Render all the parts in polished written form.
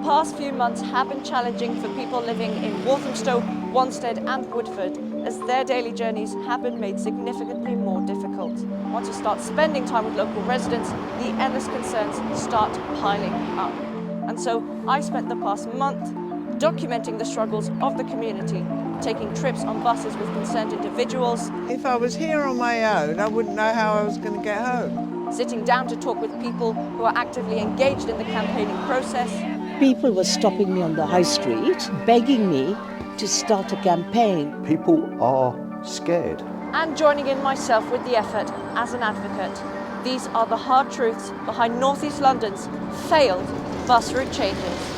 past few months have been challenging for people living in Walthamstow, Wanstead and Woodford, as their daily journeys have been made significantly more difficult. Once you start spending time with local residents, the endless concerns start piling up. And so I spent the past month documenting the struggles of the community, taking trips on buses with concerned individuals. If I was here on my own, I wouldn't know how I was going to get home. Sitting down to talk with people who are actively engaged in the campaigning process. People were stopping me on the high street, begging me to start a campaign. People are scared. And joining in myself with the effort as an advocate. These are the hard truths behind North East London's failed bus route changes.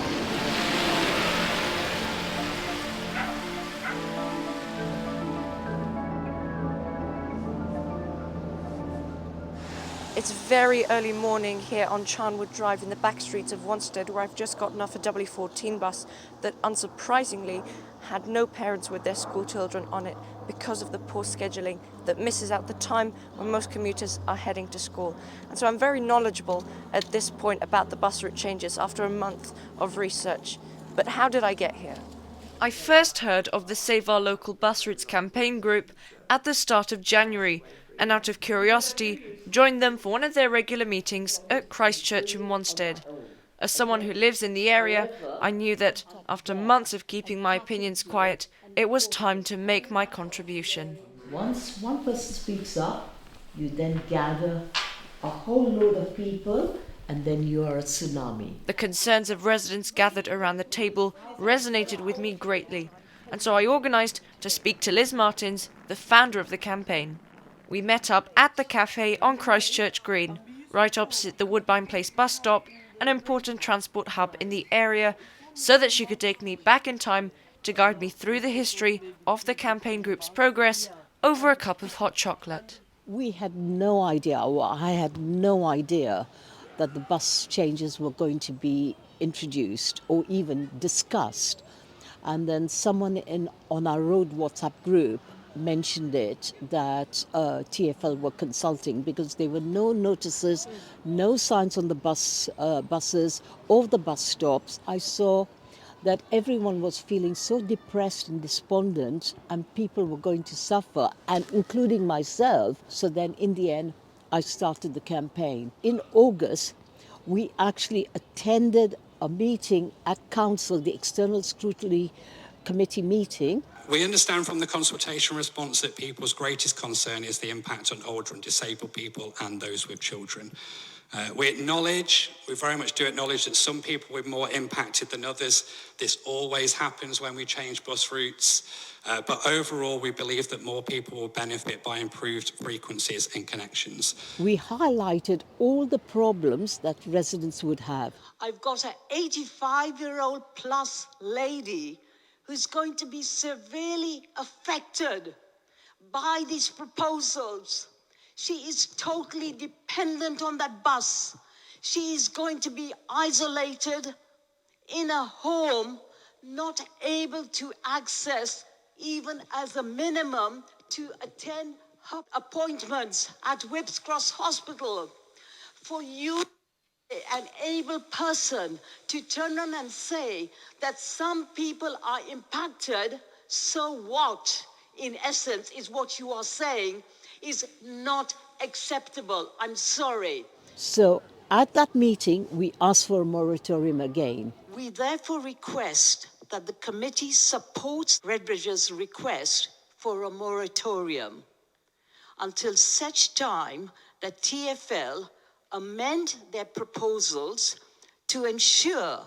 It's very early morning here on Charnwood Drive in the back streets of Wanstead, where I've just gotten off a W14 bus that unsurprisingly had no parents with their school children on it because of the poor scheduling that misses out the time when most commuters are heading to school. And so I'm very knowledgeable at this point about the bus route changes after a month of research. But how did I get here? I first heard of the Save Our Local Bus Routes campaign group at the start of January, and out of curiosity joined them for one of their regular meetings at Christchurch in Wanstead. As someone who lives in the area, I knew that after months of keeping my opinions quiet, it was time to make my contribution. Once one person speaks up, you then gather a whole load of people, and then you are a tsunami. The concerns of residents gathered around the table resonated with me greatly, and so I organised to speak to Liz Martins, the founder of the campaign. We met up at the cafe on Christchurch Green, right opposite the Woodbine Place bus stop, an important transport hub in the area, so that she could take me back in time to guide me through the history of the campaign group's progress over a cup of hot chocolate. We had no idea, or I had no idea, that the bus changes were going to be introduced or even discussed. And then someone on our road WhatsApp group mentioned it, that TfL were consulting, because there were no notices, no signs on the buses or the bus stops. I saw that everyone was feeling so depressed and despondent, and people were going to suffer, and including myself. So then in the end, I started the campaign. In August, we actually attended a meeting at Council, the External Scrutiny Committee meeting. We understand from the consultation response that people's greatest concern is the impact on older and disabled people and those with children. We very much do acknowledge that some people were more impacted than others. This always happens when we change bus routes. But overall, we believe that more people will benefit by improved frequencies and connections. We highlighted all the problems that residents would have. I've got an 85-year-old plus lady who's going to be severely affected by these proposals. She is totally dependent on that bus. She is going to be isolated in a home, not able to access, even as a minimum, to attend her appointments at Whipps Cross Hospital. For you, an able person, to turn on and say that some people are impacted, so what, in essence, is what you are saying, is not acceptable. I'm sorry. So at that meeting, we asked for a moratorium again. We therefore request that the committee supports Redbridge's request for a moratorium until such time that TfL amend their proposals to ensure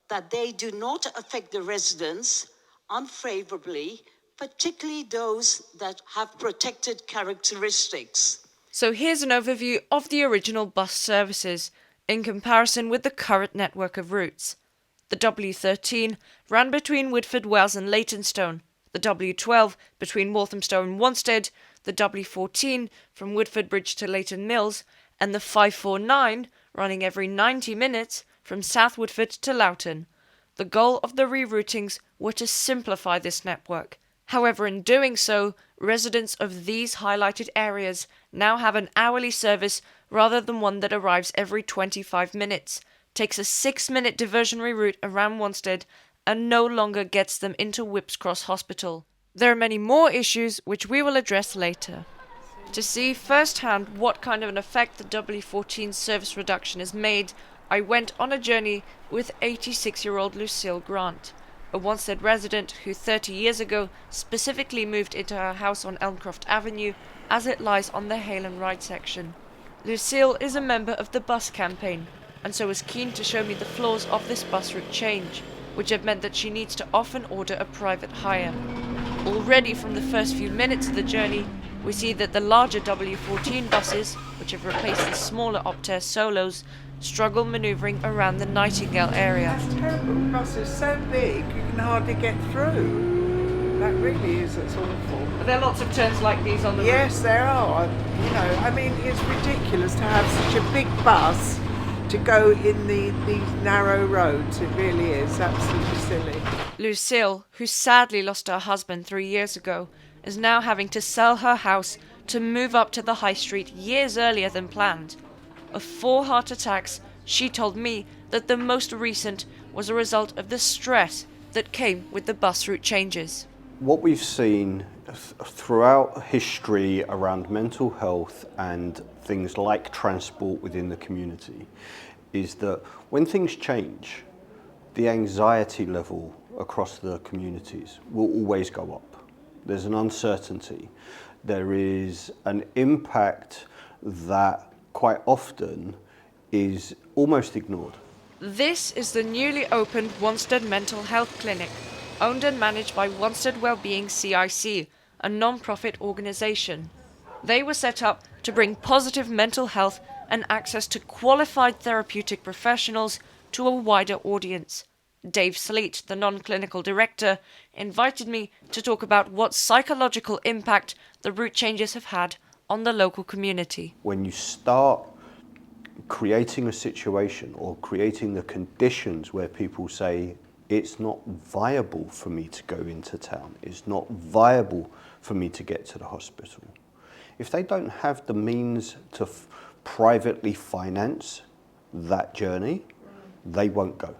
that they do not affect the residents unfavorably, particularly those that have protected characteristics. So here's an overview of the original bus services in comparison with the current network of routes. The W13 ran between Woodford Wells and Leytonstone, the W12 between Walthamstow and Wanstead, the W14 from Woodford Bridge to Leighton Mills, and the 549 running every 90 minutes from South Woodford to Loughton. The goal of the reroutings were to simplify this network. However, in doing so, residents of these highlighted areas now have an hourly service rather than one that arrives every 25 minutes, takes a 6-minute diversionary route around Wanstead and no longer gets them into Whipps Cross Hospital. There are many more issues which we will address later. To see firsthand what kind of an effect the W14 service reduction has made, I went on a journey with 86-year-old Lucille Grant, a Wanstead resident who 30 years ago specifically moved into her house on Elmcroft Avenue as it lies on the Hail and Ride section. Lucille is a member of the bus campaign, and so was keen to show me the flaws of this bus route change, which have meant that she needs to often order a private hire. Already from the first few minutes of the journey, we see that the larger W14 buses, which have replaced the smaller Optare Solos, struggle manoeuvring around the Nightingale area. That's terrible. The bus is so big you can hardly get through. That really is, it's awful. Are there lots of turns like these on the route? Yes, there are. You know, I mean, it's ridiculous to have such a big bus to go in these narrow roads. It really is absolutely silly. Lucille, who sadly lost her husband 3 years ago, is now having to sell her house to move up to the high street years earlier than planned. Of 4 heart attacks, she told me that the most recent was a result of the stress that came with the bus route changes. What we've seen throughout history around mental health and things like transport within the community is that when things change, the anxiety level across the communities will always go up. There's an uncertainty. There is an impact that quite often is almost ignored. This is the newly opened Wanstead Mental Health Clinic, owned and managed by Wanstead Wellbeing CIC, a non-profit organisation. They were set up to bring positive mental health and access to qualified therapeutic professionals to a wider audience. Dave Sleet, the non-clinical director, invited me to talk about what psychological impact the route changes have had on the local community. When you start creating a situation or creating the conditions where people say, it's not viable for me to go into town, it's not viable for me to get to the hospital. If they don't have the means to privately finance that journey, they won't go.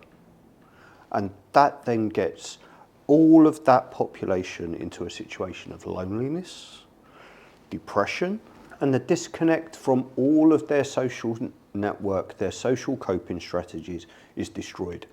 And that then gets all of that population into a situation of loneliness, depression, and the disconnect from all of their social network, their social coping strategies is destroyed.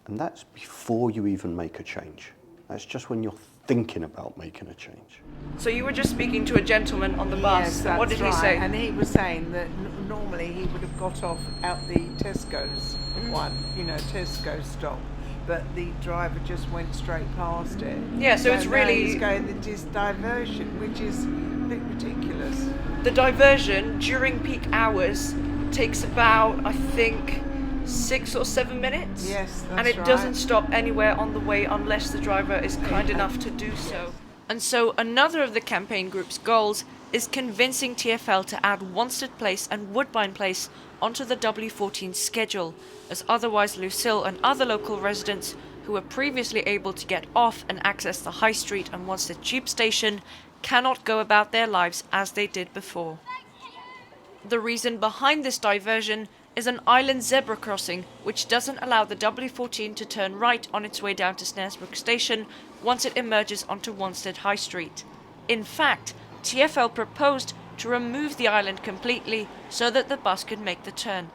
And that's before you even make a change. That's just when you're thinking about making a change. So you were just speaking to a gentleman on the bus. Yes, that's What did he right. say? And he was saying that normally he would have got off out the Tesco's one, you know, Tesco stop, but the driver just went straight past it. Yeah, so it's now really- he's going this diversion, which is a bit ridiculous. The diversion during peak hours takes about, I think, 6 or 7 minutes. Yes, that's and it right. doesn't stop anywhere on the way unless the driver is kind enough to do so. And so another of the campaign group's goals is convincing TfL to add Wanstead Place and Woodbine Place onto the W14 schedule, as otherwise Lucille and other local residents who were previously able to get off and access the High Street and Wanstead Tube Station cannot go about their lives as they did before. The reason behind this diversion is an island zebra crossing which doesn't allow the W14 to turn right on its way down to Snaresbrook Station once it emerges onto Wanstead High Street. In fact, TfL proposed to remove the island completely so that the bus could make the turn.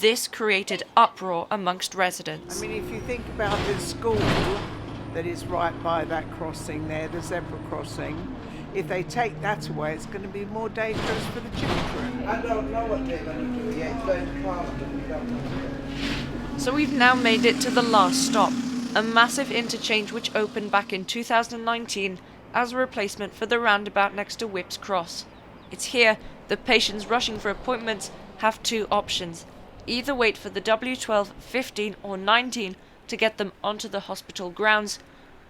This created uproar amongst residents. I mean, if you think about the school that is right by that crossing there, the zebra crossing, if they take that away, it's going to be more dangerous for the children. I don't know what they're going to do yet. It's going to Parliament. We don't know. So we've now made it to the last stop, a massive interchange which opened back in 2019 as a replacement for the roundabout next to Whipps Cross. It's here the patients rushing for appointments have 2 options. Either wait for the W12, 15 or 19 to get them onto the hospital grounds,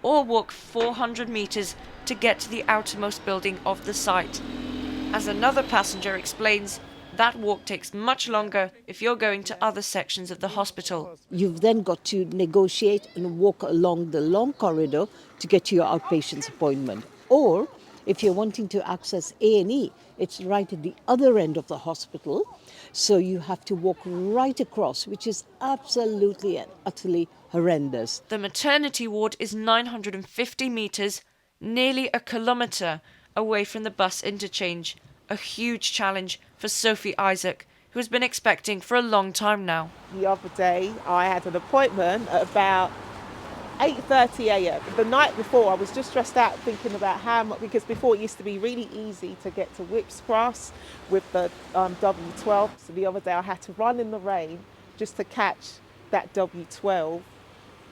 or walk 400 metres to get to the outermost building of the site. As another passenger explains, that walk takes much longer if you're going to other sections of the hospital. You've then got to negotiate and walk along the long corridor to get to your outpatient's appointment. Or if you're wanting to access A&E, it's right at the other end of the hospital. So you have to walk right across, which is absolutely and utterly horrendous. The maternity ward is 950 metres, nearly a kilometre away from the bus interchange. A huge challenge for Sophie Isaac, who has been expecting for a long time now. The other day, I had an appointment at about 8:30 a.m. The night before, I was just stressed out thinking about how much, because before it used to be really easy to get to Whips Cross with the W12. So the other day, I had to run in the rain just to catch that W12,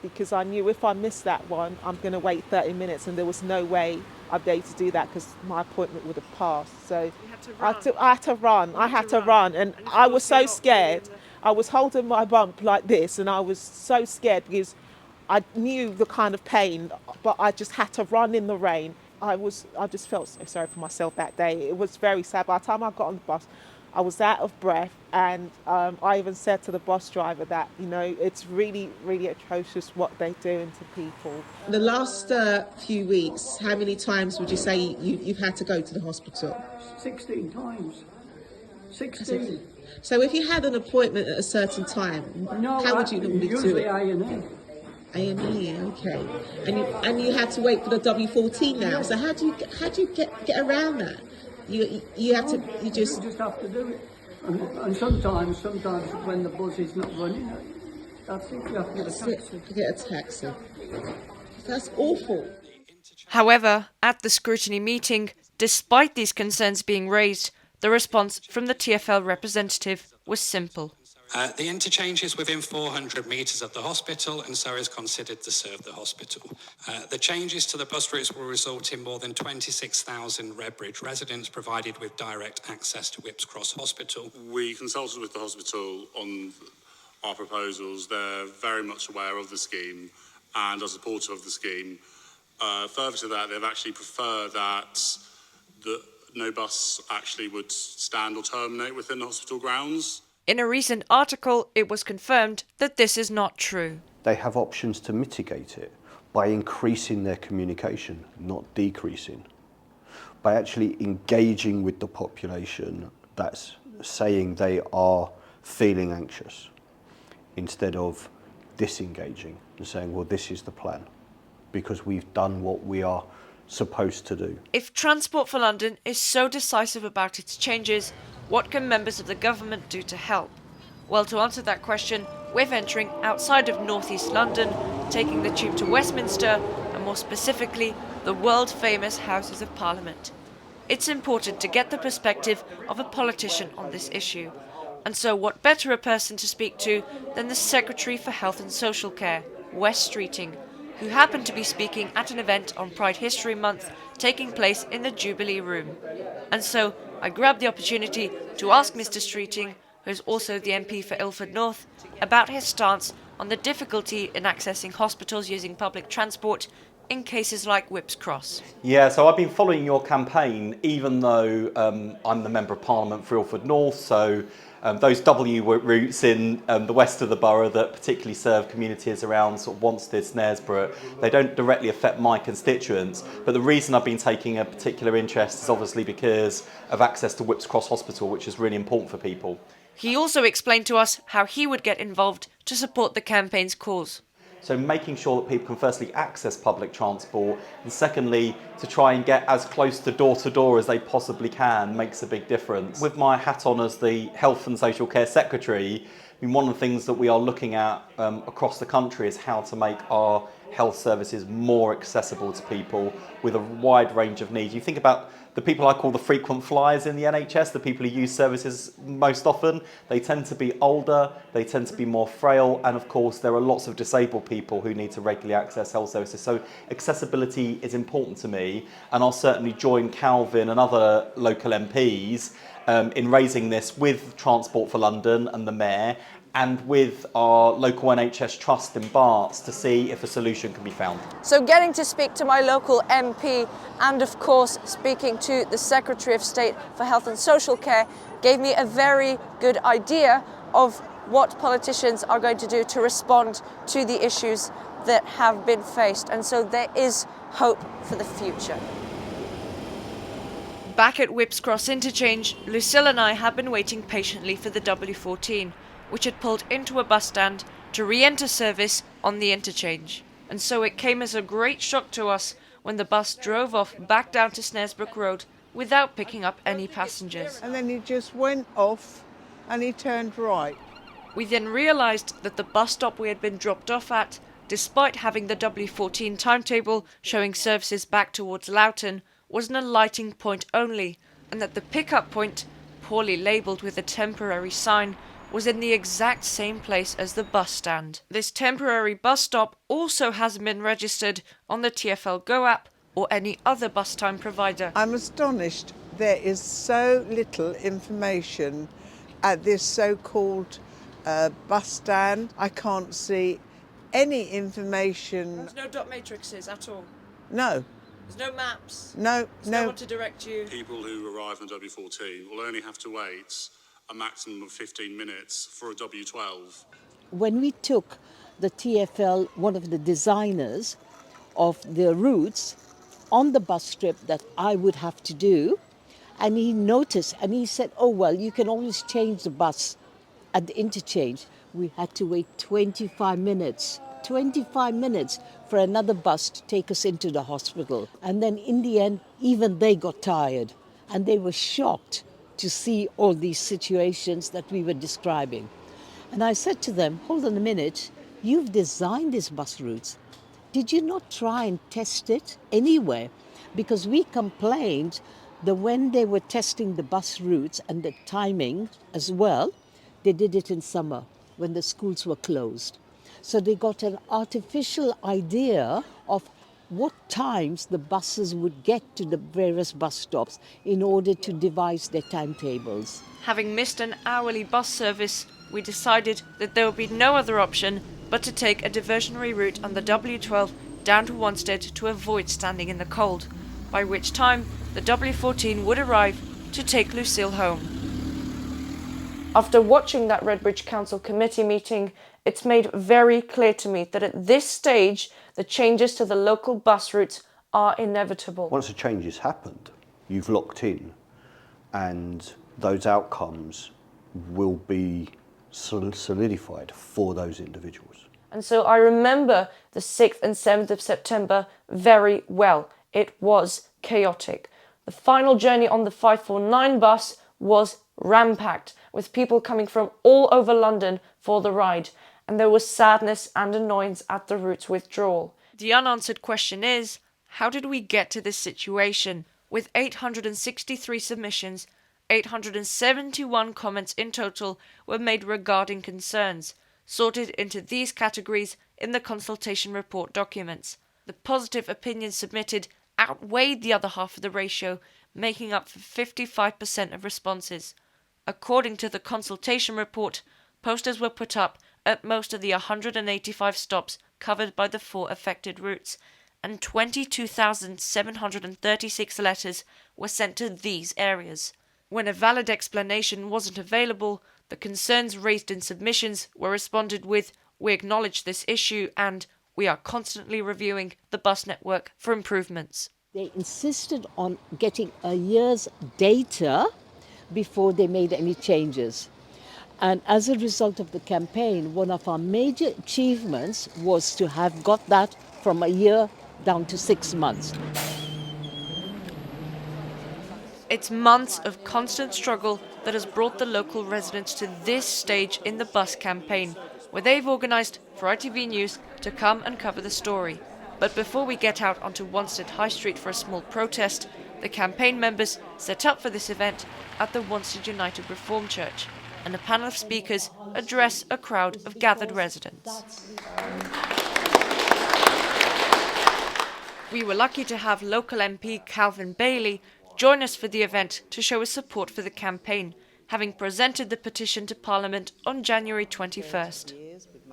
because I knew if I missed that one, I'm going to wait 30 minutes, and there was no way I'd be able to do that because my appointment would have passed. So I had to run, and I was so scared. I was holding my bump like this, and I was so scared because I knew the kind of pain, but I just had to run in the rain. I just felt so sorry for myself that day. It was very sad. By the time I got on the bus, I was out of breath, and I even said to the bus driver that, it's really, really atrocious what they're doing to people. The last few weeks, how many times would you say you've had to go to the hospital? 16 times. 16. So if you had an appointment at a certain time, how would you normally do it? A&E. A&E, okay. And you had to wait for the W14 now. So how do you get around that? You have to. You just have to do it. And sometimes when the bus is not running, that's it. You have to get a taxi. Get a taxi. That's awful. However, at the scrutiny meeting, despite these concerns being raised, the response from the TfL representative was simple. The interchange is within 400 metres of the hospital and so is considered to serve the hospital. The changes to the bus routes will result in more than 26,000 Redbridge residents provided with direct access to Whips Cross Hospital. We consulted with the hospital on our proposals. They're very much aware of the scheme and are supportive of the scheme. Further to that, they've actually preferred that no bus actually would stand or terminate within the hospital grounds. In a recent article, it was confirmed that this is not true. They have options to mitigate it by increasing their communication, not decreasing. By actually engaging with the population that's saying they are feeling anxious, instead of disengaging and saying, well, this is the plan, because we've done what we are supposed to do. If Transport for London is so decisive about its changes, what can members of the government do to help? Well, to answer that question, we're venturing outside of northeast London, taking the tube to Westminster, and more specifically, the world-famous Houses of Parliament. It's important to get the perspective of a politician on this issue. And so what better a person to speak to than the Secretary for Health and Social Care, Wes Streeting, who happened to be speaking at an event on Pride History Month taking place in the Jubilee Room. And so I grabbed the opportunity to ask Mr. Streeting, who is also the MP for Ilford North, about his stance on the difficulty in accessing hospitals using public transport in cases like Whips Cross. Yeah, so I've been following your campaign, even though I'm the Member of Parliament for Ilford North, so those W routes in the west of the borough that particularly serve communities around sort of Wanstead, Snaresborough, they don't directly affect my constituents. But the reason I've been taking a particular interest is obviously because of access to Whips Cross Hospital, which is really important for people. He also explained to us how he would get involved to support the campaign's cause. So making sure that people can firstly access public transport and secondly to try and get as close to door as they possibly can makes a big difference. With my hat on as the Health and Social Care Secretary, I mean, one of the things that we are looking at across the country is how to make our health services more accessible to people with a wide range of needs. You think about the people I call the frequent flyers in the NHS, the people who use services most often, they tend to be older, they tend to be more frail, and of course there are lots of disabled people who need to regularly access health services. So accessibility is important to me, and I'll certainly join Calvin and other local MPs in raising this with Transport for London and the Mayor, and with our local NHS trust in Barts to see if a solution can be found. So getting to speak to my local MP and of course speaking to the Secretary of State for Health and Social Care gave me a very good idea of what politicians are going to do to respond to the issues that have been faced. And so there is hope for the future. Back at Whipps Cross interchange, Lucille and I had been waiting patiently for the W14, which had pulled into a bus stand to re-enter service on the interchange. And so it came as a great shock to us when the bus drove off back down to Snaresbrook Road without picking up any passengers. And then he just went off and he turned right. We then realised that the bus stop we had been dropped off at, despite having the W14 timetable showing services back towards Loughton, was an alighting point only, and that the pickup point, poorly labelled with a temporary sign, was in the exact same place as the bus stand. This temporary bus stop also hasn't been registered on the TfL Go app or any other bus time provider. I'm astonished there is so little information at this so-called bus stand. I can't see any information. There's no dot matrices at all. No. There's no maps. No, There's no one to direct you. People who arrive on W14 will only have to wait a maximum of 15 minutes for a W12. When we took the TfL, one of the designers of the routes, on the bus trip that I would have to do, and he noticed and he said, oh, well, you can always change the bus at the interchange. We had to wait 25 minutes for another bus to take us into the hospital. And then in the end, even they got tired and they were shocked to see all these situations that we were describing. And I said to them, hold on a minute, you've designed these bus routes. Did you not try and test it anywhere? Because we complained that when they were testing the bus routes and the timing as well, they did it in summer when the schools were closed. So they got an artificial idea of what times the buses would get to the various bus stops in order to devise their timetables. Having missed an hourly bus service, we decided that there would be no other option but to take a diversionary route on the W12 down to Wanstead to avoid standing in the cold, by which time the W14 would arrive to take Lucille home. After watching that Redbridge Council committee meeting, it's made very clear to me that at this stage, the changes to the local bus routes are inevitable. Once a change has happened, you've locked in, and those outcomes will be solidified for those individuals. And so I remember the 6th and 7th of September very well. It was chaotic. The final journey on the 549 bus was ram-packed, with people coming from all over London for the ride, and there was sadness and annoyance at the route's withdrawal. The unanswered question is, how did we get to this situation? With 863 submissions, 871 comments in total were made regarding concerns, sorted into these categories in the consultation report documents. The positive opinions submitted outweighed the other half of the ratio, making up for 55% of responses. According to the consultation report, posters were put up at most of the 185 stops covered by the 4 affected routes, and 22,736 letters were sent to these areas. When a valid explanation wasn't available, the concerns raised in submissions were responded with, "We acknowledge this issue," and "We are constantly reviewing the bus network for improvements." They insisted on getting a year's data before they made any changes. And as a result of the campaign, one of our major achievements was to have got that from a year down to 6 months. It's months of constant struggle that has brought the local residents to this stage in the bus campaign, where they've organised for ITV News to come and cover the story. But before we get out onto Wanstead High Street for a small protest, the campaign members set up for this event at the Wanstead United Reformed Church, and a panel of speakers address a crowd of gathered residents. We were lucky to have local MP Calvin Bailey join us for the event to show his support for the campaign, having presented the petition to Parliament on January 21st.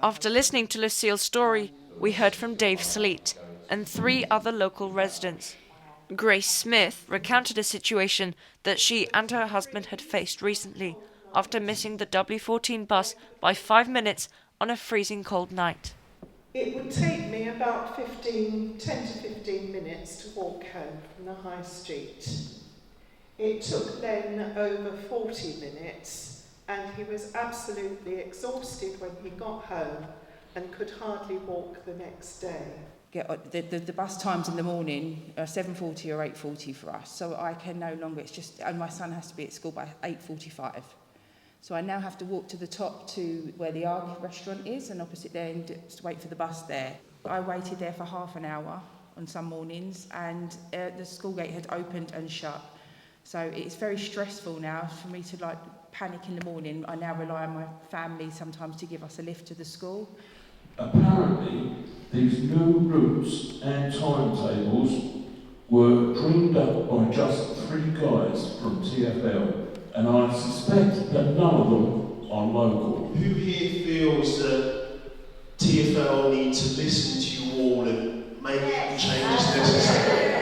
After listening to Lucille's story, we heard from Dave Sleet and 3 other local residents. Grace Smith recounted a situation that she and her husband had faced recently after missing the W14 bus by 5 minutes on a freezing cold night. It would take me about 10 to 15 minutes to walk home from the high street. It took Len over 40 minutes and he was absolutely exhausted when he got home and could hardly walk the next day. The bus times in the morning are 7:40 or 8:40 for us, so I can no longer, and my son has to be at school by 8:45. So I now have to walk to the top to where the Ark restaurant is, and opposite there, and just wait for the bus there. I waited there for half an hour on some mornings, and the school gate had opened and shut. So it's very stressful now for me to panic in the morning. I now rely on my family sometimes to give us a lift to the school. Apparently, these new routes and timetables were dreamed up by just 3 guys from TfL, and I suspect that none of them are local. Who here feels that TfL need to listen to you all and make the changes necessary?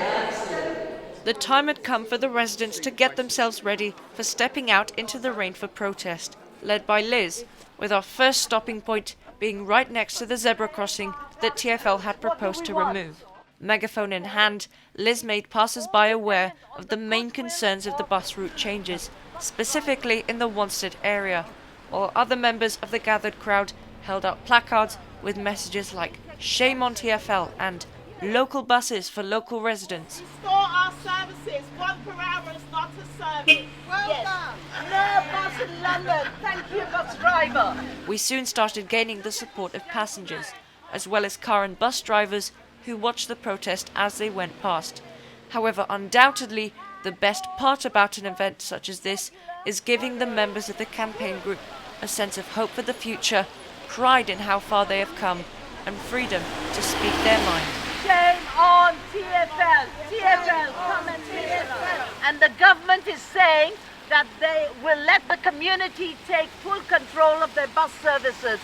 The time had come for the residents to get themselves ready for stepping out into the rain for protest, led by Liz, with our first stopping point being right next to the zebra crossing that TfL had proposed to remove. Megaphone in hand, Liz made passers-by aware of the main concerns of the bus route changes, specifically in the Wanstead area, while other members of the gathered crowd held up placards with messages like "Shame on TfL" and "Local buses for local residents." Restore our services. 1 per hour is not a service. Well done. No bus in London. Thank you, bus driver. We soon started gaining the support of passengers, as well as car and bus drivers who watched the protest as they went past. However, undoubtedly, the best part about an event such as this is giving the members of the campaign group a sense of hope for the future, pride in how far they have come, and freedom to speak their mind. Shame on TfL. TfL, come and TfL. And the government is saying that they will let the community take full control of their bus services,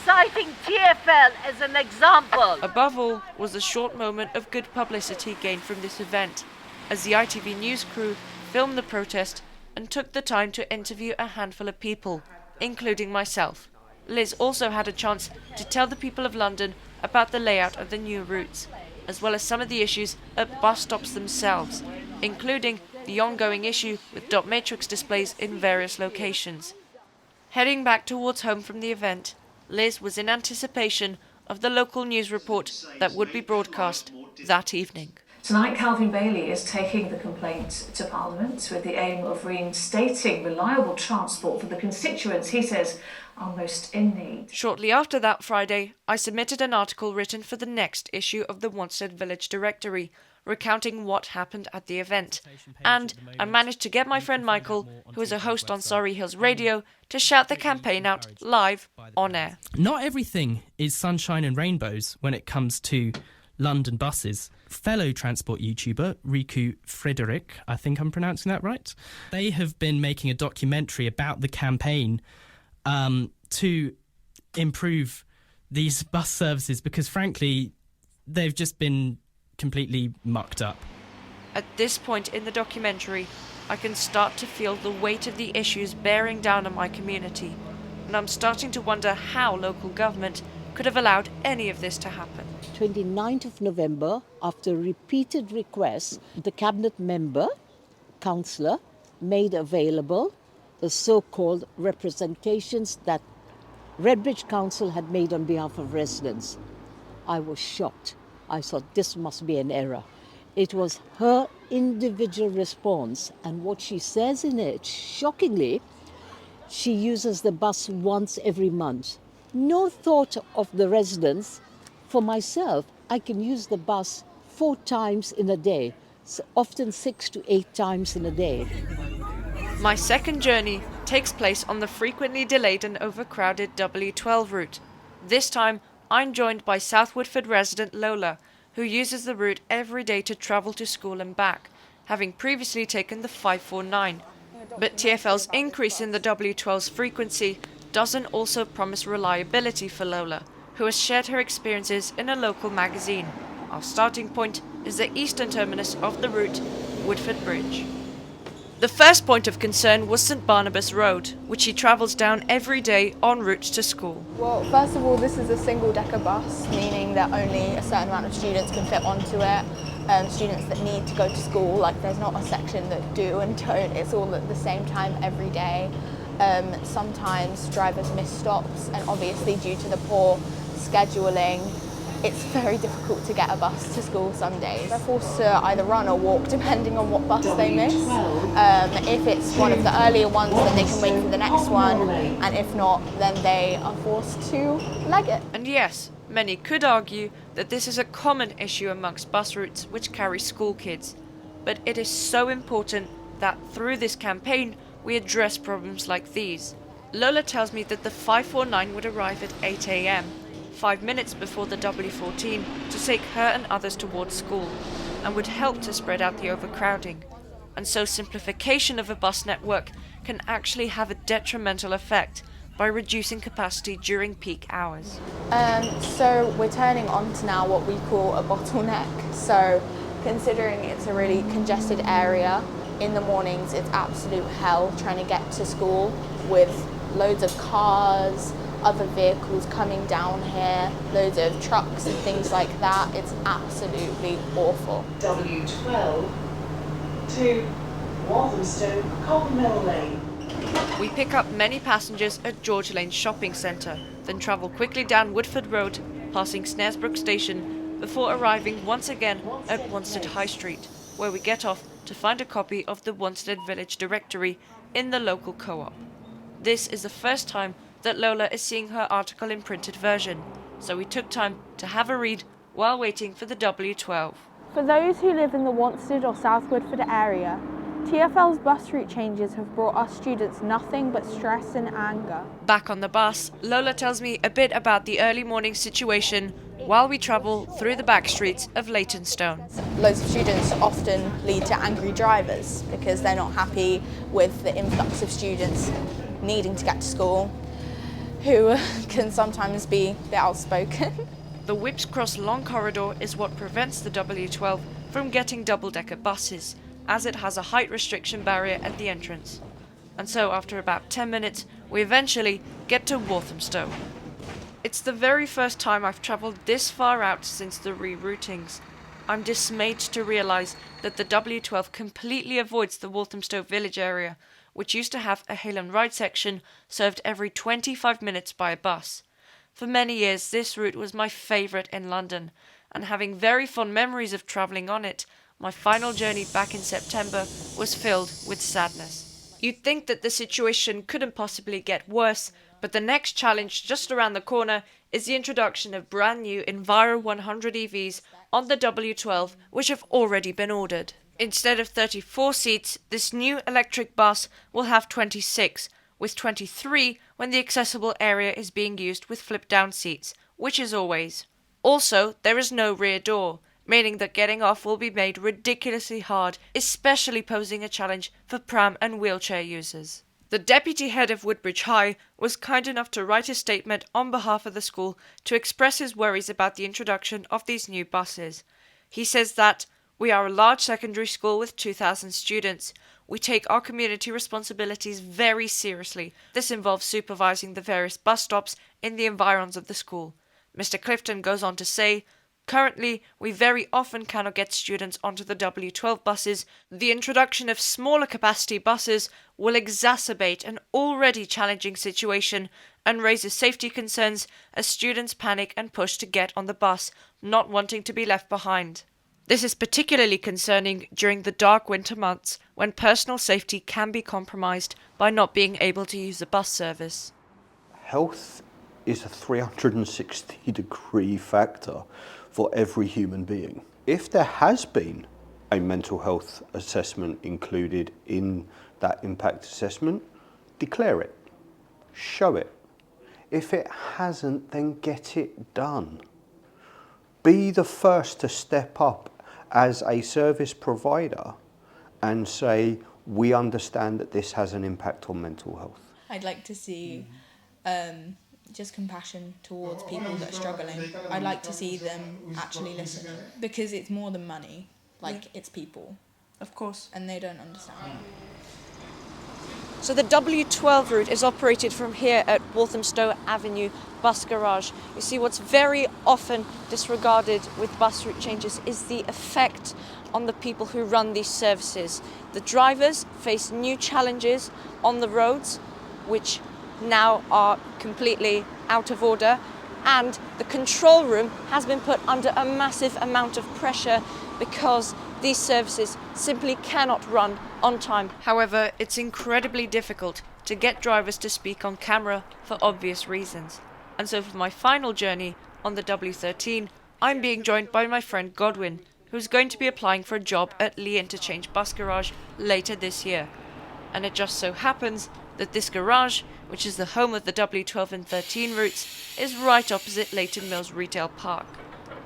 citing TfL as an example. Above all was a short moment of good publicity gained from this event, as the ITV News crew filmed the protest and took the time to interview a handful of people, including myself. Liz also had a chance to tell the people of London about the layout of the new routes, as well as some of the issues at bus stops themselves, including the ongoing issue with dot matrix displays in various locations. Heading back towards home from the event, Liz was in anticipation of the local news report that would be broadcast that evening. Tonight, Calvin Bailey is taking the complaint to Parliament with the aim of reinstating reliable transport for the constituents he says are most in need. Shortly after that Friday, I submitted an article written for the next issue of the Wanstead Village Directory, recounting what happened at the event. And I managed to get my friend Michael, who is a host on Surrey Hills Radio, to shout the campaign out live on air. Not everything is sunshine and rainbows when it comes to London buses. Fellow transport YouTuber Riku Fryderyk, I think I'm pronouncing that right, they have been making a documentary about the campaign to improve these bus services because, frankly, they've just been completely mucked up. At this point in the documentary, I can start to feel the weight of the issues bearing down on my community, and I'm starting to wonder how local government could have allowed any of this to happen. 29th of November, after repeated requests, the cabinet member, councillor, made available the so-called representations that Redbridge Council had made on behalf of residents. I was shocked. I thought this must be an error. It was her individual response, and what she says in it, shockingly, she uses the bus once every month. No thought of the residents. For myself, I can use the bus 4 times in a day, so often 6 to 8 times in a day. My second journey takes place on the frequently delayed and overcrowded W12 route. This time, I'm joined by South Woodford resident Lola, who uses the route every day to travel to school and back, having previously taken the 549. But TfL's increase in the W12's frequency doesn't also promise reliability for Lola, who has shared her experiences in a local magazine. Our starting point is the eastern terminus of the route, Woodford Bridge. The first point of concern was St Barnabas Road, which he travels down every day en route to school. Well, first of all, this is a single-decker bus, meaning that only a certain amount of students can fit onto it. Students that need to go to school, like there's not a section that do and don't, it's all at the same time every day. Sometimes drivers miss stops, and obviously due to the poor scheduling, it's very difficult to get a bus to school some days. They're forced to either run or walk depending on what bus they miss. If it's one of the earlier ones, then they can wait for the next one, and if not, then they are forced to leg it. And yes, many could argue that this is a common issue amongst bus routes which carry school kids. But it is so important that through this campaign we address problems like these. Lola tells me that the 549 would arrive at 8 a.m, 5 minutes before the W14, to take her and others towards school, and would help to spread out the overcrowding. And so simplification of a bus network can actually have a detrimental effect by reducing capacity during peak hours. So we're turning on to now what we call a bottleneck. So considering it's a really congested area, in the mornings it's absolute hell trying to get to school with loads of cars, other vehicles coming down here, loads of trucks and things like that. It's absolutely awful. W12 to Walthamstow, Cotton Mill Lane. We pick up many passengers at George Lane Shopping Centre, then travel quickly down Woodford Road, passing Snaresbrook Station, before arriving once again at Wanstead High Street, where we get off to find a copy of the Wanstead Village Directory in the local co-op. This is the first time that Lola is seeing her article in printed version, so we took time to have a read while waiting for the W12. For those who live in the Wanstead or South Woodford area, TfL's bus route changes have brought us students nothing but stress and anger. Back on the bus, Lola tells me a bit about the early morning situation while we travel through the back streets of Leytonstone. Loads of students often lead to angry drivers because they're not happy with the influx of students needing to get to school, who can sometimes be a bit outspoken. The Whips Cross long corridor is what prevents the W12 from getting double-decker buses, as it has a height restriction barrier at the entrance. And so after about 10 minutes, we eventually get to Walthamstow. It's the very first time I've travelled this far out since the reroutings. I'm dismayed to realise that the W12 completely avoids the Walthamstow village area, which used to have a hail and ride section served every 25 minutes by a bus. For many years this route was my favourite in London, and having very fond memories of travelling on it, my final journey back in September was filled with sadness. You'd think that the situation couldn't possibly get worse, but the next challenge just around the corner is the introduction of brand new Enviro 100 EVs on the W12, which have already been ordered. Instead of 34 seats, this new electric bus will have 26, with 23 when the accessible area is being used with flip-down seats, which is always. Also, there is no rear door, meaning that getting off will be made ridiculously hard, especially posing a challenge for pram and wheelchair users. The deputy head of Woodbridge High was kind enough to write a statement on behalf of the school to express his worries about the introduction of these new buses. He says that, "We are a large secondary school with 2,000 students. We take our community responsibilities very seriously. This involves supervising the various bus stops in the environs of the school." Mr. Clifton goes on to say, "Currently, we very often cannot get students onto the W12 buses. The introduction of smaller capacity buses will exacerbate an already challenging situation and raises safety concerns as students panic and push to get on the bus, not wanting to be left behind. This is particularly concerning during the dark winter months when personal safety can be compromised by not being able to use a bus service." Health is a 360-degree factor for every human being. If there has been a mental health assessment included in that impact assessment, declare it, show it. If it hasn't, then get it done. Be the first to step up as a service provider and say, we understand that this has an impact on mental health. I'd like to see just compassion towards people that are struggling. I'd like to see them actually listening, because it's more than money. Like, it's people. Of course. And they don't understand. So the W12 route is operated from here at Walthamstow Avenue bus garage. You see, what's very often disregarded with bus route changes is the effect on the people who run these services. The drivers face new challenges on the roads, which now are completely out of order, and the control room has been put under a massive amount of pressure because these services simply cannot run on time. However, it's incredibly difficult to get drivers to speak on camera for obvious reasons. And so for my final journey on the W13, I'm being joined by my friend Godwin, who's going to be applying for a job at Lee Interchange Bus Garage later this year. And it just so happens that this garage, which is the home of the W12 and 13 routes, is right opposite Leighton Mills Retail Park.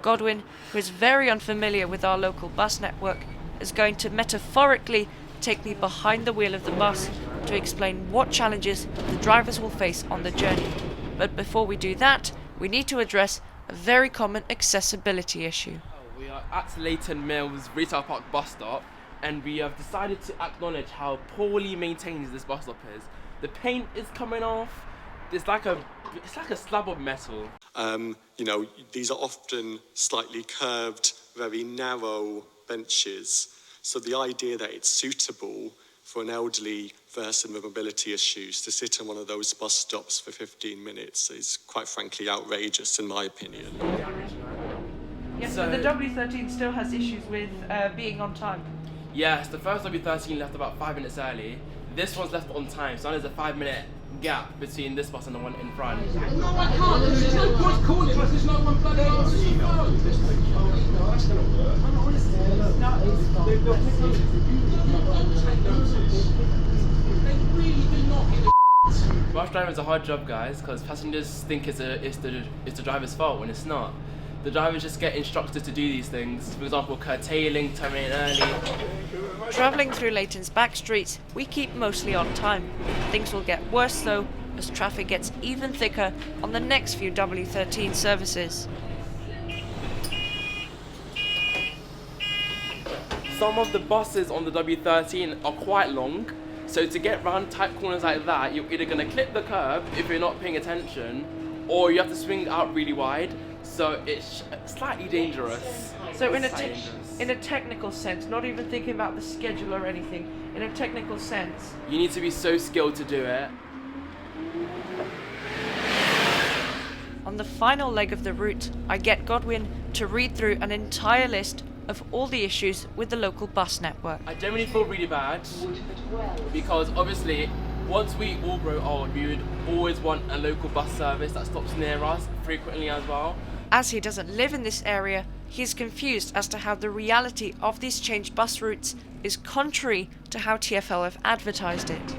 Godwin, who is very unfamiliar with our local bus network, is going to metaphorically take me behind the wheel of the bus to explain what challenges the drivers will face on the journey. But before we do that, we need to address a very common accessibility issue. We are at Leighton Mills Retail Park bus stop, and we have decided to acknowledge how poorly maintained this bus stop is. The paint is coming off. It's like a slab of metal. You know, these are often slightly curved, very narrow benches. So the idea that it's suitable for an elderly person with mobility issues to sit on one of those bus stops for 15 minutes is quite frankly outrageous in my opinion. Yes, so the W13 still has issues with being on time. Yes, the first W13 left about 5 minutes early. This one's left on time, so there's a 5-minute gap between this bus and the one in front. No, I can't. There's no point calling us. There's no one bloody answering the phone. No, that's going to work. They really do not give a Bus driving is a hard job, guys, because passengers think it's the driver's fault when it's not. The drivers just get instructed to do these things. For example, curtailing, terminating early. Travelling through Leighton's back streets, we keep mostly on time. Things will get worse though, as traffic gets even thicker on the next few W13 services. Some of the buses on the W13 are quite long, so to get round tight corners like that, you're either going to clip the curb if you're not paying attention, or you have to swing out really wide. So it's slightly dangerous. So in a technical sense, not even thinking about the schedule or anything, in a technical sense, you need to be so skilled to do it. On the final leg of the route, I get Godwin to read through an entire list of all the issues with the local bus network. I generally feel really bad because obviously once we all grow old, we would always want a local bus service that stops near us frequently as well. As he doesn't live in this area, he is confused as to how the reality of these changed bus routes is contrary to how TfL have advertised it.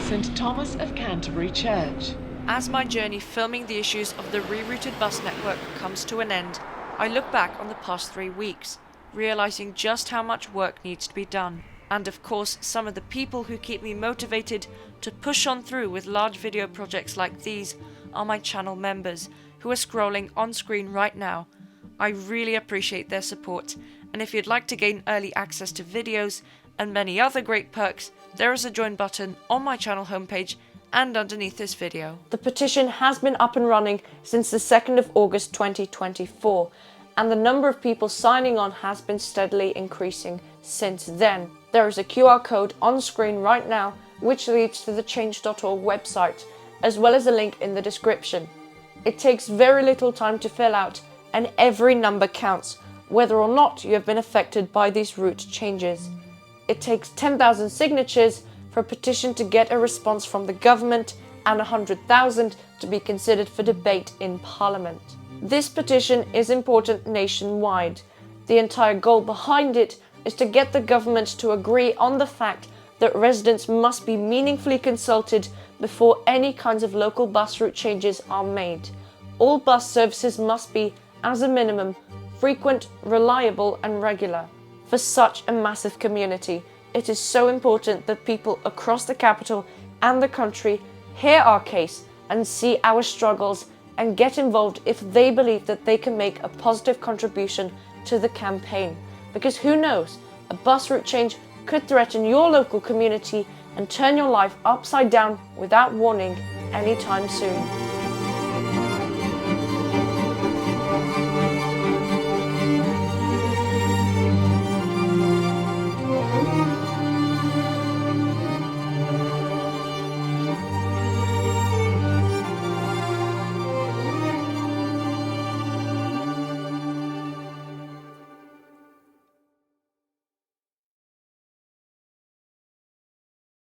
St Thomas of Canterbury Church. As my journey filming the issues of the rerouted bus network comes to an end, I look back on the past 3 weeks, realising just how much work needs to be done. And of course, some of the people who keep me motivated to push on through with large video projects like these are my channel members, who are scrolling on screen right now. I really appreciate their support, and if you'd like to gain early access to videos and many other great perks, there is a join button on my channel homepage and underneath this video. The petition has been up and running since the 2nd of August 2024, and the number of people signing on has been steadily increasing since then. There is a QR code on screen right now which leads to the change.org website, as well as a link in the description. It takes very little time to fill out, and every number counts, whether or not you have been affected by these route changes. It takes 10,000 signatures for a petition to get a response from the government and 100,000 to be considered for debate in Parliament. This petition is important nationwide. The entire goal behind it is to get the government to agree on the fact that residents must be meaningfully consulted before any kinds of local bus route changes are made. All bus services must be, as a minimum, frequent, reliable and regular. For such a massive community, it is so important that people across the capital and the country hear our case and see our struggles and get involved if they believe that they can make a positive contribution to the campaign. Because who knows, a bus route change could threaten your local community and turn your life upside down without warning anytime soon.